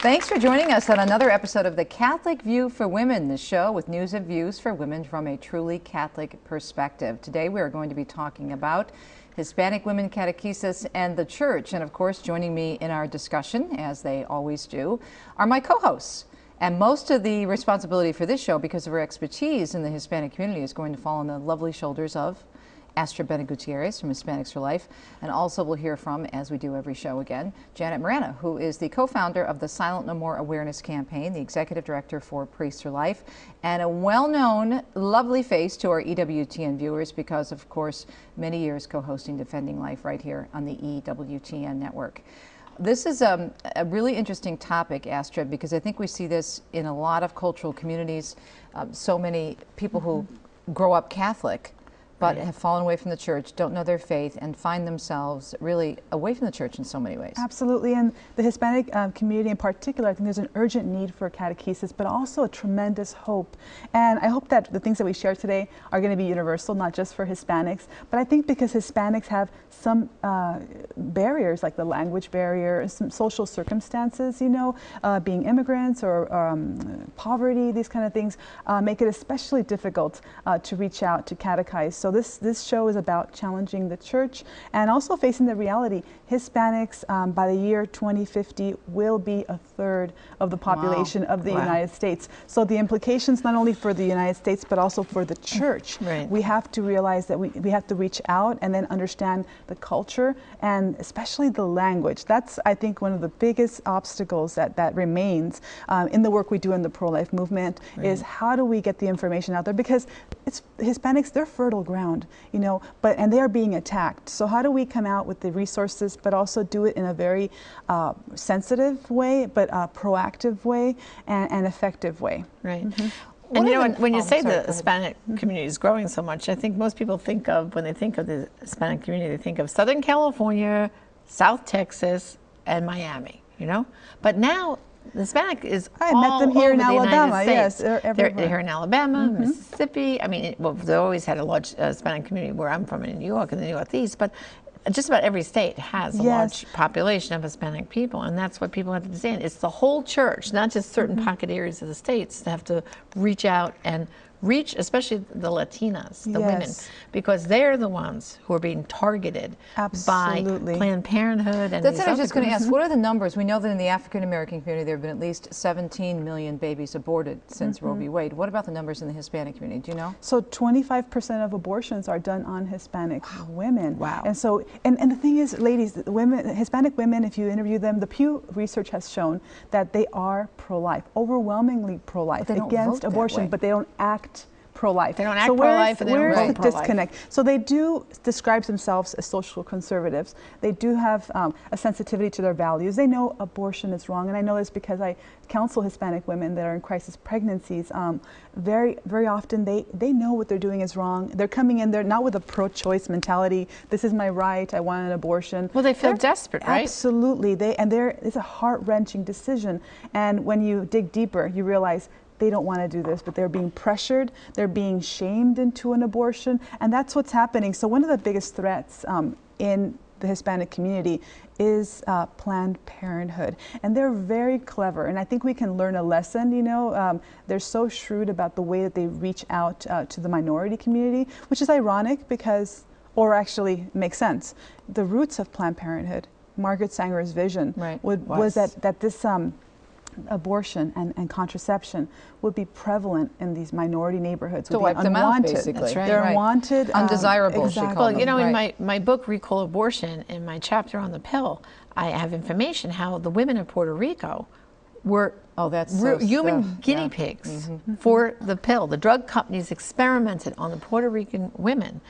Thanks for joining us on another episode of The Catholic View for Women, the show with news and views for women from a truly Catholic perspective. Today we are going to be talking about Hispanic women, catechesis, and the church. And of course, joining me in our discussion, as they always do, are my co-hosts. And most of the responsibility for this show, because of her expertise in the Hispanic community, is going to fall on the lovely shoulders of Astrid Bennett Gutierrez from Hispanics for Life, and also we'll hear from, as we do every show again, Janet Morana, who is the co-founder of the Silent No More Awareness Campaign, the executive director for Priests for Life, and a well-known, lovely face to our EWTN viewers because, of course, many years co-hosting Defending Life right here on the EWTN network. This is a really interesting topic, Astrid, because I think we see this in a lot of cultural communities. So many people who grow up Catholic but have fallen away from the church, don't know their faith, and find themselves really away from the church in so many ways. Absolutely, and the Hispanic community in particular, I think there's an urgent need for catechesis, but also a tremendous hope. And I hope that the things that we share today are going to be universal, not just for Hispanics, but I think because Hispanics have some barriers, like the language barrier, some social circumstances, you know, being immigrants or poverty, these kind of things, make it especially difficult to reach out to catechize. So this show is about challenging the church and also facing the reality. Hispanics by the year 2050 will be a third of the population of the United States. So the implications not only for the United States but also for the church. We have to realize that we have to reach out and then understand the culture and especially the language. That's, I think, one of the biggest obstacles that remains in the work we do in the pro-life movement is how do we get the information out there, because it's Hispanics, they're fertile ground, you know, and they are being attacked. So how do we come out with the resources, but also do it in a very sensitive way, but proactive way and effective way? And you know, when you say the Hispanic community is growing so much, I think most people think of, when they think of the Hispanic community, they think of Southern California, South Texas, and Miami, you know? But now, the Hispanic is I met them here in Alabama, yes. They're here in Alabama, Mississippi. I mean, well, they always had a large Hispanic community where I'm from in New York and the Northeast, but just about every state has a large population of Hispanic people, and that's what people have to understand. It's the whole church, not just certain pocket areas of the states, that have to reach out and reach, especially the Latinas, the women, because they're the ones who are being targeted by Planned Parenthood. And that's what I was just going to ask. What are the numbers? We know that in the African American community there have been at least 17 million babies aborted since Roe v. Wade. What about the numbers in the Hispanic community? Do you know? So 25% of abortions are done on Hispanic women. And so, and the thing is, ladies, women, Hispanic women, if you interview them, the Pew research has shown that they are pro-life, overwhelmingly pro-life against abortion, but they don't act pro-life. They don't act pro-life, and they don't vote pro-life. Disconnect. So they do describe themselves as social conservatives. They do have a sensitivity to their values. They know abortion is wrong, and I know this because I counsel Hispanic women that are in crisis pregnancies. Very, very often they know what they're doing is wrong. They're coming in there not with a pro-choice mentality. This is my right. I want an abortion. Well, they feel desperate, right? Absolutely. It's a heart-wrenching decision. And when you dig deeper, you realize they don't want to do this, but they're being pressured, they're being shamed into an abortion, and that's what's happening. So one of the biggest threats in the Hispanic community is Planned Parenthood, and they're very clever, and I think we can learn a lesson. You know, they're so shrewd about the way that they reach out to the minority community, which is ironic because, or actually makes sense, the roots of Planned Parenthood, Margaret Sanger's vision was that this abortion and contraception would be prevalent in these minority neighborhoods. To wipe them out, basically. That's right. They're unwanted. Undesirable, she called them. Well, you know, in my book, Recall Abortion, in my chapter on the pill, I have information how the women of Puerto Rico were human guinea pigs for the pill. The drug companies experimented on the Puerto Rican women,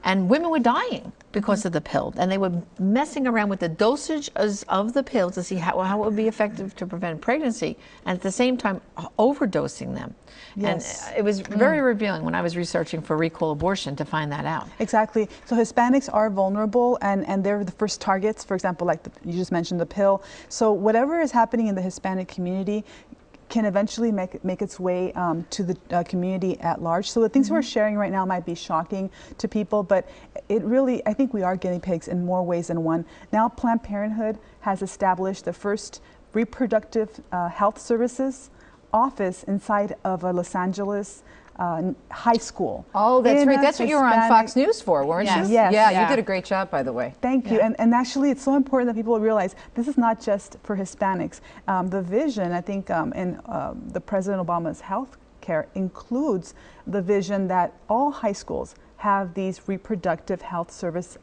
and women were dying because of the pill, and they were messing around with the dosage of the pill to see how it would be effective to prevent pregnancy, and at the same time overdosing them. And it was very revealing when I was researching for Recall Abortion to find that out. Exactly. So Hispanics are vulnerable, and they're the first targets, for example, like you just mentioned, the pill. So whatever is happening in the Hispanic community can eventually make its way to the community at large. So the things we're sharing right now might be shocking to people, but it really, I think we are guinea pigs in more ways than one. Now Planned Parenthood has established the first reproductive health services office inside of a Los Angeles high school. Oh, that's right. That's what you were on Fox News for, weren't you? Yes. Yeah, you did a great job, by the way. Thank you. And actually, it's so important that people realize this is not just for Hispanics. The vision, I think, in the President Obama's health care includes the vision that all high schools have these reproductive health service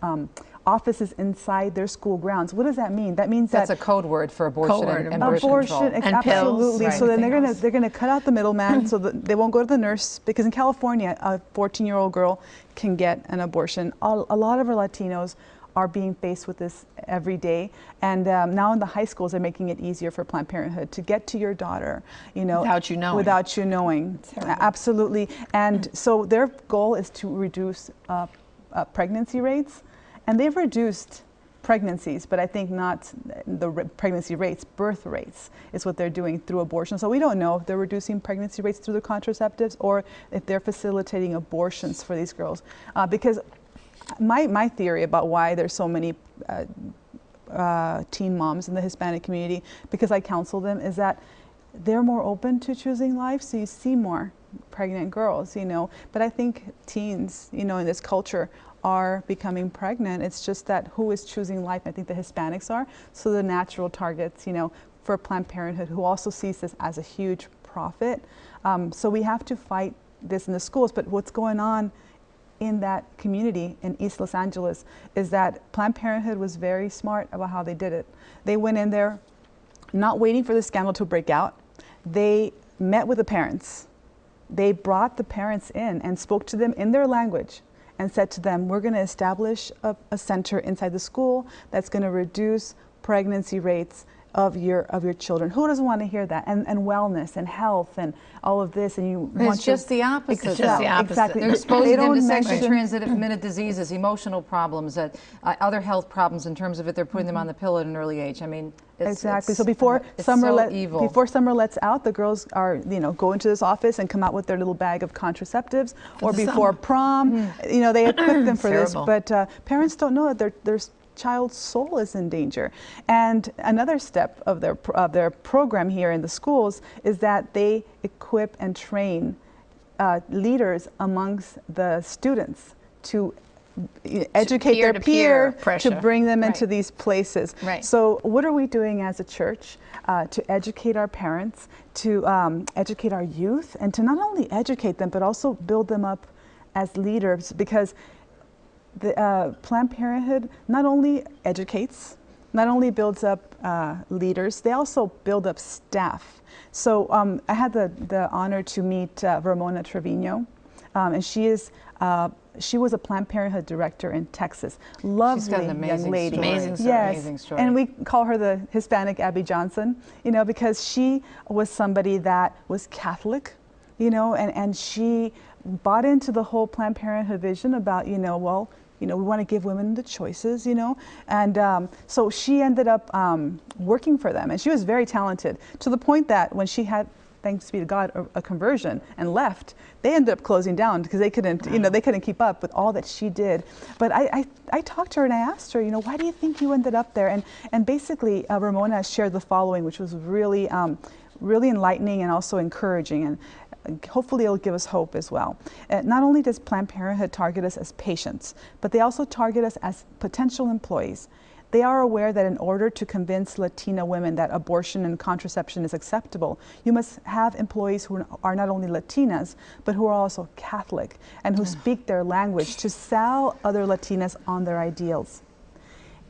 offices inside their school grounds. What does that mean? That means that's a code word for abortion and birth control. And absolutely. Pills, so then they're going to cut out the middleman, so that they won't go to the nurse, because in California, a 14-year-old girl can get an abortion. A lot of our Latinos are being faced with this every day, and now in the high schools, they're making it easier for Planned Parenthood to get to your daughter, without you knowing. Absolutely. And so their goal is to reduce pregnancy rates. And they've reduced pregnancies, but I think not the pregnancy rates, birth rates is what they're doing through abortion. So we don't know if they're reducing pregnancy rates through the contraceptives or if they're facilitating abortions for these girls. Because my theory about why there's so many teen moms in the Hispanic community, because I counsel them, is that they're more open to choosing life, so you see more pregnant girls, But I think teens, in this culture, are becoming pregnant. It's just that who is choosing life? I think the Hispanics are. So the natural targets, for Planned Parenthood, who also sees this as a huge profit. So we have to fight this in the schools. But what's going on in that community in East Los Angeles is that Planned Parenthood was very smart about how they did it. They went in there not waiting for the scandal to break out. They met with the parents. They brought the parents in and spoke to them in their language and said to them, we're going to establish a center inside the school that's going to reduce pregnancy rates of your children. Who doesn't want to hear that? And wellness and health and all of this. And you want it's just the opposite. It's just the opposite. Exactly. They're exposing them to sexually transmitted diseases, emotional problems, other health problems. In terms of it, they're putting them on the pill at an early age. I mean, exactly. So before summer lets out, the girls are go into this office and come out with their little bag of contraceptives, or before prom, they equip them for this. But parents don't know that their child's soul is in danger. And another step of their program here in the schools is that they equip and train leaders amongst the students to educate their peer to bring them into these places. Right. So what are we doing as a church to educate our parents, to educate our youth, and to not only educate them, but also build them up as leaders? Because the Planned Parenthood not only educates, not only builds up leaders, they also build up staff. So I had the honor to meet Ramona Trevino, and she was a Planned Parenthood director in Texas. Lovely young lady. Amazing story. Yes. Amazing story. And we call her the Hispanic Abby Johnson, because she was somebody that was Catholic, and she bought into the whole Planned Parenthood vision about, we want to give women the choices, and so she ended up working for them, and she was very talented, to the point that when she had, thanks be to God, a conversion and left, they ended up closing down because they couldn't, they couldn't keep up with all that she did. But I talked to her and I asked her, why do you think you ended up there? And basically, Ramona shared the following, which was really, really enlightening and also encouraging. And hopefully it'll give us hope as well. Not only does Planned Parenthood target us as patients, but they also target us as potential employees. They are aware that in order to convince Latina women that abortion and contraception is acceptable, you must have employees who are not only Latinas, but who are also Catholic and who speak their language to sell other Latinas on their ideals.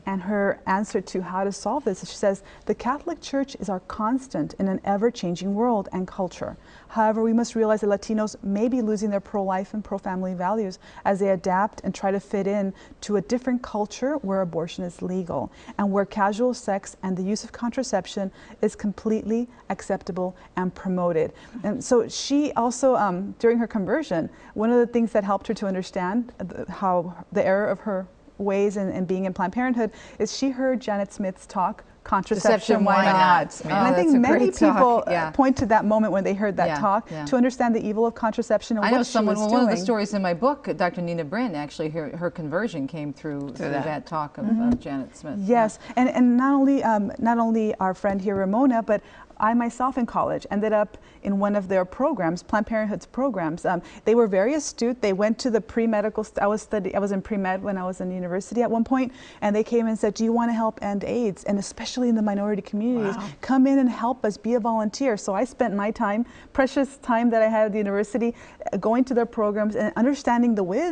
And her answer to how to solve this, she says, the Catholic Church is our constant in an ever-changing world and culture. However, we must realize that Latinos may be losing their pro-life and pro-family values as they adapt and try to fit in to a different culture where abortion is legal and where casual sex and the use of contraception is completely acceptable and promoted. And so she also, during her conversion, one of the things that helped her to understand how the error of her ways and being in Planned Parenthood is she heard Janet Smith's talk contraception, why not? Oh, and I think many people point to that moment when they heard that talk to understand the evil of contraception and what she was doing. One of the stories in my book, Dr. Nina Brin, actually her conversion came through that talk of Janet Smith. Yes, and not only our friend here, Ramona, but I myself in college ended up in one of their programs, Planned Parenthood's programs. They were very astute. They went to the pre-medical, I was in pre-med when I was in university at one point, and they came and said, do you want to help end AIDS? And especially in the minority communities, come in and help us, be a volunteer. So I spent my time, precious time that I had at the university, going to their programs and understanding the way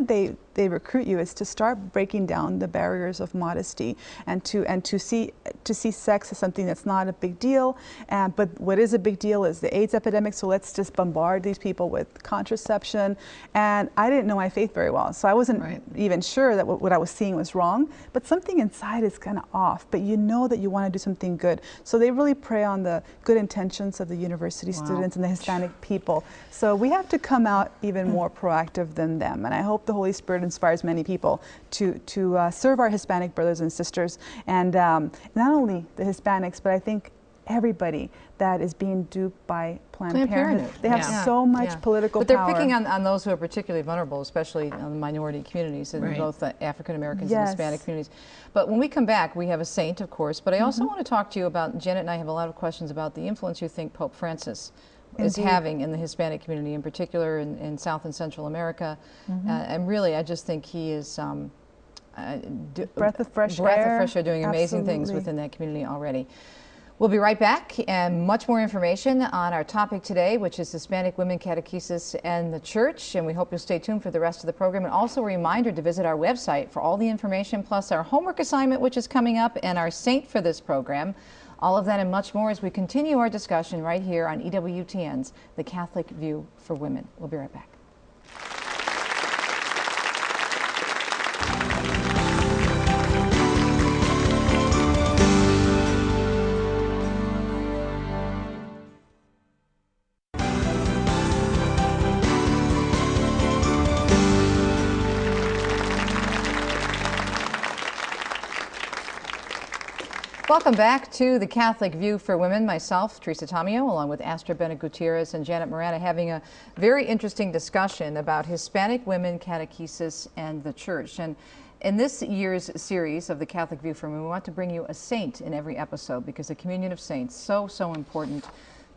they recruit you is to start breaking down the barriers of modesty and to see sex as something that's not a big deal. But what is a big deal is the AIDS epidemic, so let's just bombard these people with contraception. And I didn't know my faith very well, so I wasn't even sure that what I was seeing was wrong, but something inside is kind of off, but you know that you want to do something good. So they really prey on the good intentions of the university students and the Hispanic people. So we have to come out even more proactive than them, and I hope the Holy Spirit inspires many people to serve our Hispanic brothers and sisters, and not only the Hispanics, but I think everybody that is being duped by Planned Parenthood. They have so much political power. But they're picking on those who are particularly vulnerable, especially the minority communities, in both the African Americans and Hispanic communities. But when we come back, we have a saint, of course, but I also want to talk to you about, Janet and I have a lot of questions about the influence you think Pope Francis is having in the Hispanic community, in particular in South and Central America. And really, I just think he is breath of fresh air, doing amazing things within that community already. We'll be right back, and much more information on our topic today, which is Hispanic Women Catechesis and the Church, and we hope you'll stay tuned for the rest of the program. And also a reminder to visit our website for all the information, plus our homework assignment, which is coming up, and our saint for this program. All of that and much more as we continue our discussion right here on EWTN's The Catholic View for Women. We'll be right back. Welcome back to The Catholic View for Women. Myself, Teresa Tomeo, along with Astrid Bennett Gutierrez and Janet Morana, having a very interesting discussion about Hispanic women, catechesis, and the Church. And in this year's series of The Catholic View for Women, we want to bring you a saint in every episode, because the communion of saints is so important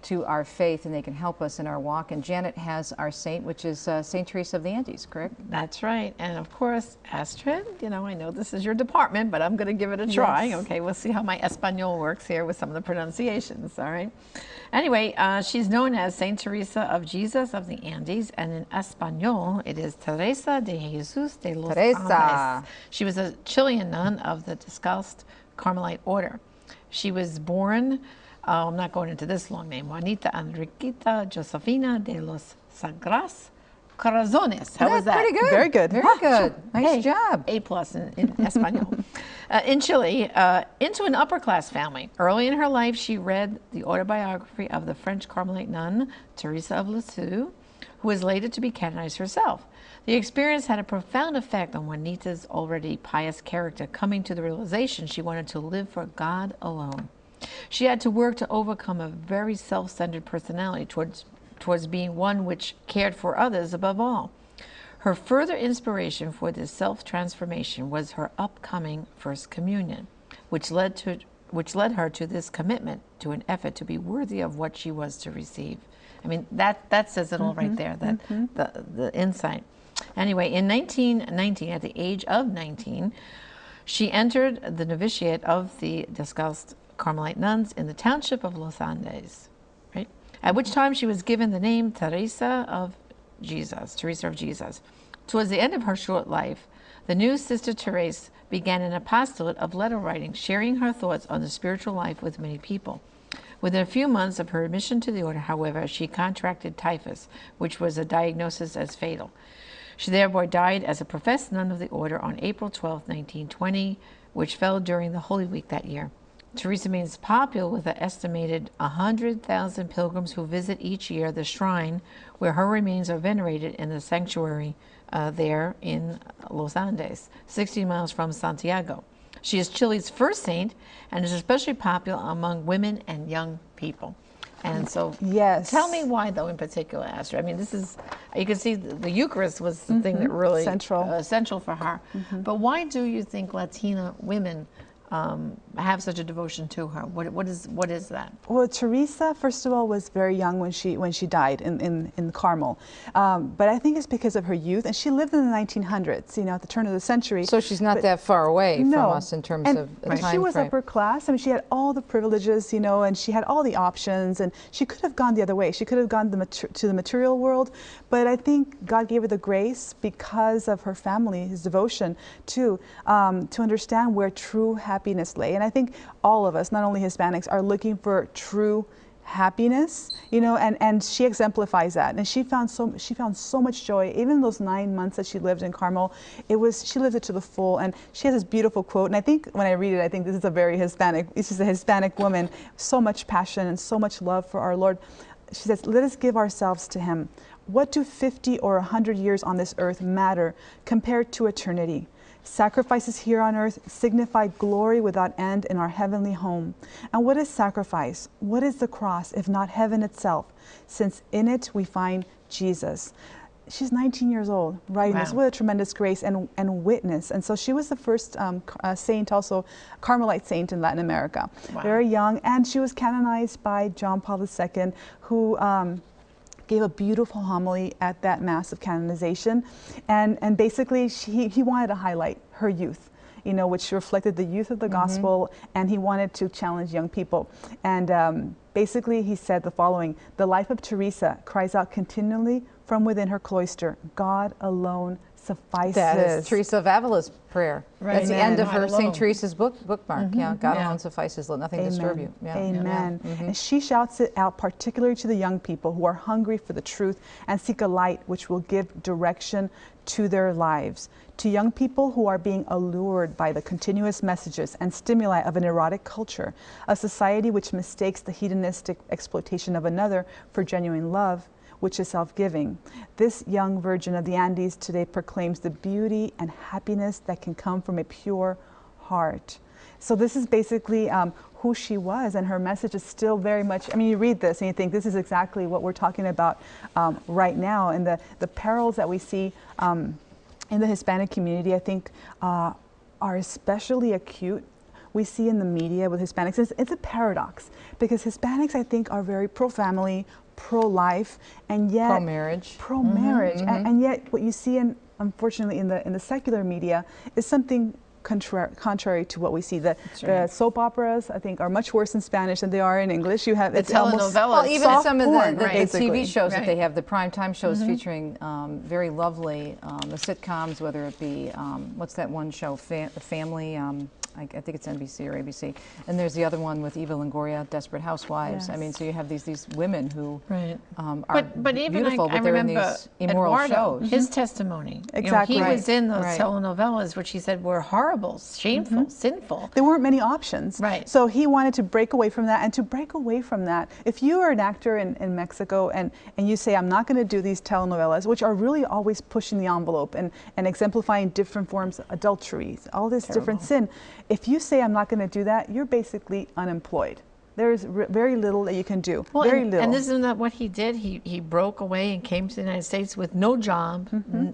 to our faith, and they can help us in our walk. And Janet has our saint, which is Saint Teresa of the Andes, correct? That's right. And of course, Astrid, you know, I know this is your department, but I'm going to give it a try. Okay, we'll see how my Espanol works here with some of the pronunciations, all right? Anyway, she's known as Saint Teresa of Jesus of the Andes, and in Espanol, it is Teresa de Jesus de los Andes. She was a Chilean nun of the Descalced Carmelite order. She was born, I'm not going into this long name, Juanita Enriqueta Josefina de los Sagras Corazones. How was that? Pretty good. Very good. Very good. Nice job. A+ in Espanol. In Chile, into an upper-class family. Early in her life, she read the autobiography of the French Carmelite nun, Teresa of Lisieux, who was later to be canonized herself. The experience had a profound effect on Juanita's already pious character, coming to the realization she wanted to live for God alone. She had to work to overcome a very self-centered personality towards being one which cared for others above all. Her further inspiration for this self-transformation was her upcoming First Communion, which led her to this commitment to an effort to be worthy of what she was to receive. I mean, that says it all right there, the insight. Anyway, in 1919, at the age of 19, she entered the novitiate of the Descalced Carmelite nuns in the township of Los Andes, right? At which time she was given the name Teresa of Jesus. Towards the end of her short life, the new Sister Therese began an apostolate of letter writing, sharing her thoughts on the spiritual life with many people. Within a few months of her admission to the order, however, she contracted typhus, which was a diagnosis as fatal. She therefore died as a professed nun of the order on April 12, 1920, which fell during the Holy Week that year. Teresa remains popular with an estimated 100,000 pilgrims who visit each year the shrine where her remains are venerated in the sanctuary there in Los Andes, 60 miles from Santiago. She is Chile's first saint and is especially popular among women and young people. And so, yes. Tell me why, though, in particular, Astrid. I mean, this is, you can see the Eucharist was the thing that really central for her. But why do you think Latina women have such a devotion to her? What is that? Well, Teresa, first of all, was very young when she died in Carmel, but I think it's because of her youth, and she lived in the 1900s, at the turn of the century. So she's not that far away from us in terms of the time she was frame. Upper class. I mean, she had all the privileges, and she had all the options, and she could have gone the other way. She could have gone to the material world, but I think God gave her the grace because of her family, his devotion to understand where true happiness lay. And I think all of us, not only Hispanics, are looking for true happiness, and she exemplifies that. And she found so much joy, even those 9 months that she lived in Carmel. She lived it to the full. And she has this beautiful quote, and I think when I read it, I think this is a very Hispanic. This is a Hispanic woman, so much passion and so much love for our Lord. She says, "Let us give ourselves to Him. What do 50 or 100 years on this earth matter compared to eternity? Sacrifices here on earth signify glory without end in our heavenly home. And what is sacrifice? What is the cross if not heaven itself, since in it we find Jesus?" She's 19 years old, writing this with a tremendous grace and witness. And so she was the first saint, also Carmelite saint in Latin America. Very young, and she was canonized by John Paul II, who gave a beautiful homily at that Mass of canonization, and basically he wanted to highlight her youth, which reflected the youth of the gospel, and he wanted to challenge young people. And basically he said the following: "The life of Teresa cries out continually from within her cloister, God alone suffices." That is Teresa of Avila's prayer. Right. That's the end of her St. Teresa's bookmark. God alone suffices, let nothing disturb you. Amen. And she shouts it out particularly to the young people who are hungry for the truth and seek a light which will give direction to their lives. To young people who are being allured by the continuous messages and stimuli of an erotic culture, a society which mistakes the hedonistic exploitation of another for genuine love, which is self-giving. This young virgin of the Andes today proclaims the beauty and happiness that can come from a pure heart. So this is basically who she was, and her message is still very much, I mean, you read this and you think this is exactly what we're talking about right now, and the perils that we see in the Hispanic community, I think, are especially acute. We see in the media with Hispanics, it's a paradox, because Hispanics, I think, are very pro-family, pro-life, and yet pro-marriage, and yet what you see unfortunately in the secular media is something contrary to what we see. The soap operas, I think, are much worse in Spanish than they are in English. You have the telenovelas, well, even some of the TV shows that they have, the primetime shows featuring very lovely the sitcoms, whether it be what's that one show, Family. I think it's NBC or ABC, and there's the other one with Eva Longoria, Desperate Housewives. I mean, so you have these women who are but even beautiful, but they're in these immoral shows. His testimony, exactly, he was in those telenovelas, which he said were horrible, shameful, sinful. There weren't many options, so he wanted to break away from that, and to break away from that, if you are an actor in Mexico and you say, I'm not going to do these telenovelas, which are really always pushing the envelope and exemplifying different forms of adultery, all this different sin. If you say, I'm not going to do that, you're basically unemployed. There's very little that you can do. Well, very little. And isn't that what he did? He broke away and came to the United States with no job,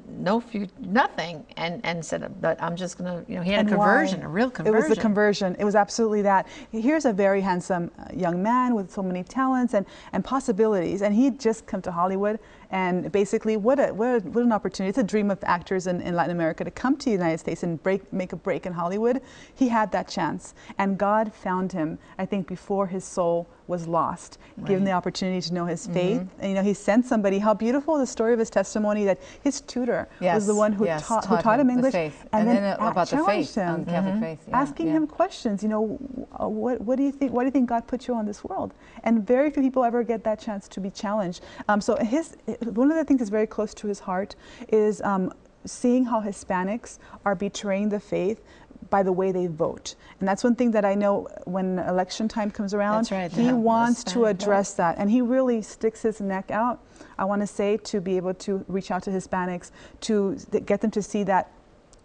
no future, nothing, and said, but I'm just going to, he had a conversion, a real conversion. It was the conversion. It was absolutely that. Here's a very handsome young man with so many talents and possibilities, and he'd just come to Hollywood. And basically, what an opportunity. It's a dream of actors in Latin America to come to the United States and make a break in Hollywood. He had that chance. And God found him, I think, before his soul was lost, given the opportunity to know his faith. And, he sent somebody. How beautiful the story of his testimony, that his tutor was the one who taught him English. And then about the faith, him, Catholic faith. asking him questions. What do you think? Why do you think God put you on this world? And very few people ever get that chance to be challenged. So one of the things that's very close to his heart is seeing how Hispanics are betraying the faith by the way they vote. And that's one thing that I know when election time comes around, he wants to address that. And he really sticks his neck out, I want to say, to be able to reach out to Hispanics, to get them to see that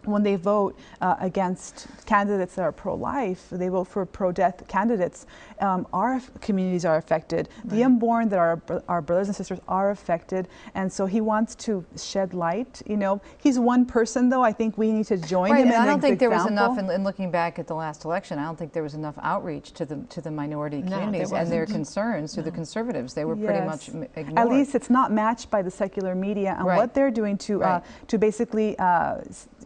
when they vote against candidates that are pro-life, they vote for pro-death candidates, our communities are affected. Right. The unborn that are our brothers and sisters are affected, and so he wants to shed light. You know, he's one person, though. I think we need to join him. I don't think there was enough. In looking back at the last election, I don't think there was enough outreach to the minority communities and their concerns to the conservatives. They were pretty much ignored. At least it's not matched by the secular media and what they're doing to basically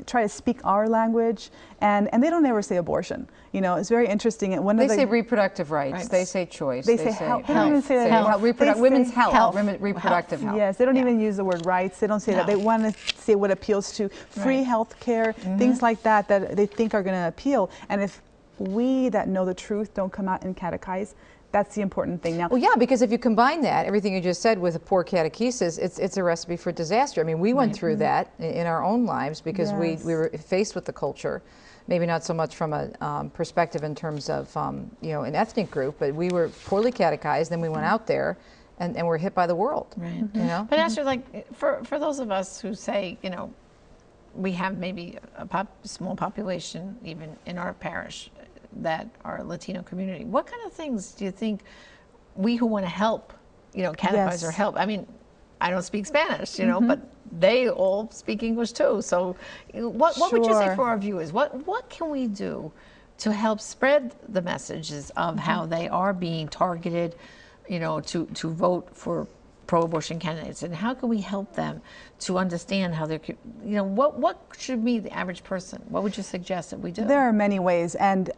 try to speak our language, and they don't ever say abortion. You know, it's very interesting. They say reproductive rights. They say choice. They say health. They don't even say that. Women's health. Reproductive health. Yes, they don't even use the word rights. They don't say that. They want to say what appeals to free health care, things like that they think are going to appeal. And if we that know the truth don't come out and catechize, that's the important thing now. Well, yeah, because if you combine that, everything you just said, with a poor catechesis, it's a recipe for disaster. I mean, we went through that in our own lives because we were faced with the culture, maybe not so much from a perspective in terms of, you know, an ethnic group, but we were poorly catechized, then we went out there and were hit by the world. Right. You know? But Astrid, like, for those of us who say, you know, we have maybe a small population even in our parish that are Latino community, what kind of things do you think we who want to help, you know, catechize or help? I mean, I don't speak Spanish, you know, but they all speak English too. So what would you say for our viewers? What can we do to help spread the messages of how they are being targeted, you know, to vote for pro-abortion candidates, and how can we help them to understand how they're, you know, what should be the average person? What would you suggest that we do? There are many ways, and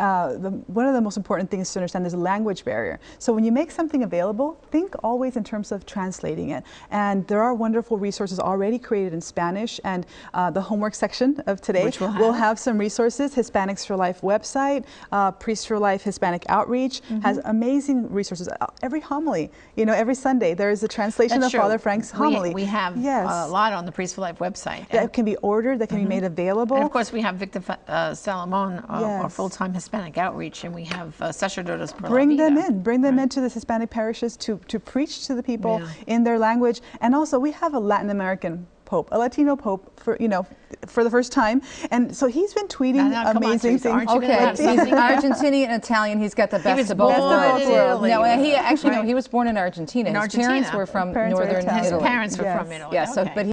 one of the most important things to understand is a language barrier. So when you make something available, think always in terms of translating it. And there are wonderful resources already created in Spanish, and the homework section of today will have some resources. Hispanics for Life website, Priests for Life Hispanic Outreach has amazing resources. Every homily, you know, every Sunday there is a translation of Father Frank's homily. We have a lot on the Priests for Life website. That can be ordered, that can be made available. And of course we have Victor Salomon, our full-time Hispanic outreach, and we have Sacerdotes por la Vida. Bring them into the Hispanic parishes to preach to the people in their language. And also we have a Latin American Pope, a Latino Pope, for the first time, and so he's been tweeting amazing things. He's Argentinian and Italian. He's got the best of both worlds. No, he actually he was born in Argentina. His parents were from northern Italy. His parents were from Italy. Yes, but